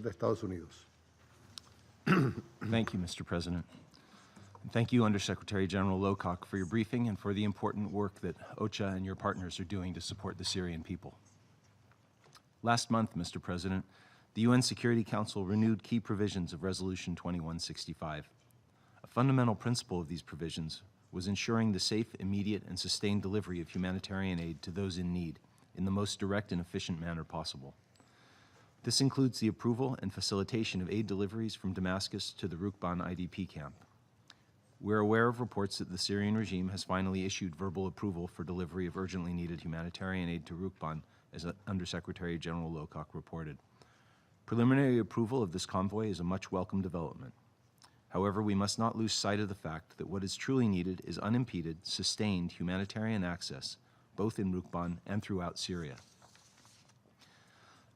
de Estados Unidos. Thank you, Mr. President. And thank you, Undersecretary General Lowcock, for your briefing and for the important work that OCHA and your partners are doing to support the Syrian people. Last month, Mr. President, the UN Security Council renewed key provisions of Resolution 2165. A fundamental principle of these provisions was ensuring the safe, immediate, and sustained delivery of humanitarian aid to those in need in the most direct and efficient manner possible. This includes the approval and facilitation of aid deliveries from Damascus to the Rukban IDP camp. We're aware of reports that the Syrian regime has finally issued verbal approval for delivery of urgently needed humanitarian aid to Rukban, as Undersecretary General Lowcock reported. Preliminary approval of this convoy is a much welcome development. However, we must not lose sight of the fact that what is truly needed is unimpeded, sustained humanitarian access, both in Rukban and throughout Syria.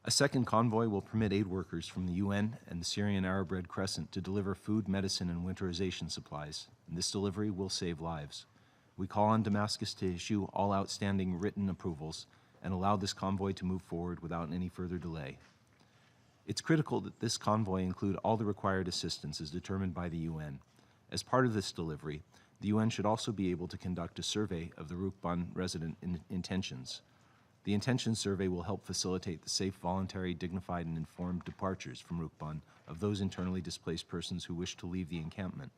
A second convoy will permit aid workers from the UN and the Syrian Arab Red Crescent to deliver food, medicine, and winterization supplies, and this delivery will save lives. We call on Damascus to issue all outstanding written approvals and allow this convoy to move forward without any further delay. It's critical that this convoy include all the required assistance as determined by the UN. As part of this delivery, the UN should also be able to conduct a survey of the Rukban resident intentions. The intentions survey will help facilitate the safe, voluntary, dignified, and informed departures from Rukban of those internally displaced persons who wish to leave the encampment.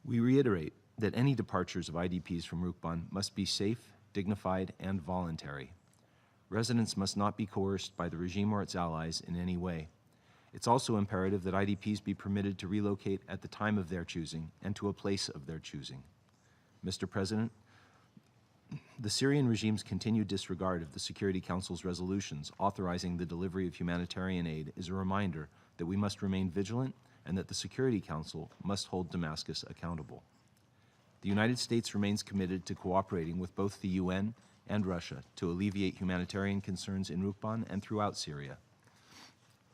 We reiterate that any departures of IDPs from Rukban must be safe, dignified, and voluntary. Residents must not be coerced by the regime or its allies in any way. It's also imperative that IDPs be permitted to relocate at the time of their choosing and to a place of their choosing. Mr. President, the Syrian regime's continued disregard of the Security Council's resolutions authorizing the delivery of humanitarian aid is a reminder that we must remain vigilant and that the Security Council must hold Damascus accountable. The United States remains committed to cooperating with both the UN and Russia to alleviate humanitarian concerns in Rukban and throughout Syria.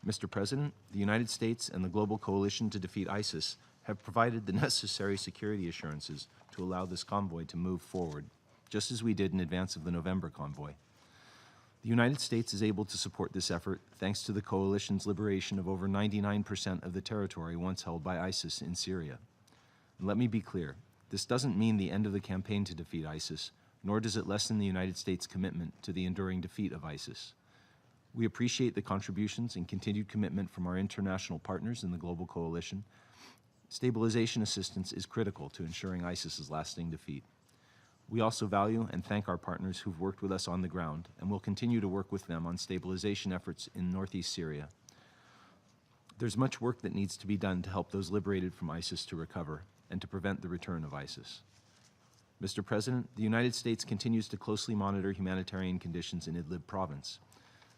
Mr. President, the United States and the Global Coalition to Defeat ISIS have provided the necessary security assurances to allow this convoy to move forward, just as we did in advance of the November convoy. The United States is able to support this effort thanks to the coalition's liberation of over 99% of the territory once held by ISIS in Syria. And let me be clear, this doesn't mean the end of the campaign to defeat ISIS, nor does it lessen the United States' commitment to the enduring defeat of ISIS. We appreciate the contributions and continued commitment from our international partners in the global coalition. Stabilization assistance is critical to ensuring ISIS's lasting defeat. We also value and thank our partners who've worked with us on the ground and will continue to work with them on stabilization efforts in northeast Syria. There's much work that needs to be done to help those liberated from ISIS to recover and to prevent the return of ISIS. Mr. President, the United States continues to closely monitor humanitarian conditions in Idlib province.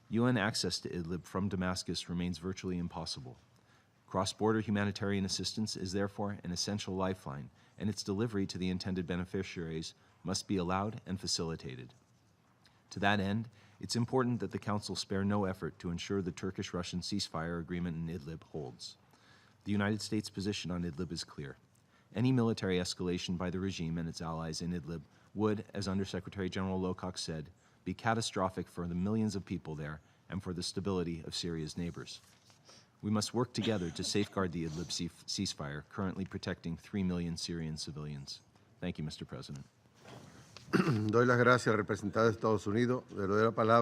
UN access to Idlib from Damascus remains virtually impossible. Cross-border humanitarian assistance is therefore an essential lifeline, and its delivery to the intended beneficiaries must be allowed and facilitated. To that end, it's important that the Council spare no effort to ensure the Turkish-Russian ceasefire agreement in Idlib holds. The United States' position on Idlib is clear. Any military escalation by the regime and its allies in Idlib would, as Undersecretary General Lowcock said, be catastrophic for the millions of people there and for the stability of Syria's neighbors. We must work together to safeguard the Idlib ceasefire, currently protecting 3 million Syrian civilians. Thank you, Mr. President. Doy las gracias al representante de Estados Unidos. Le doy la palabra.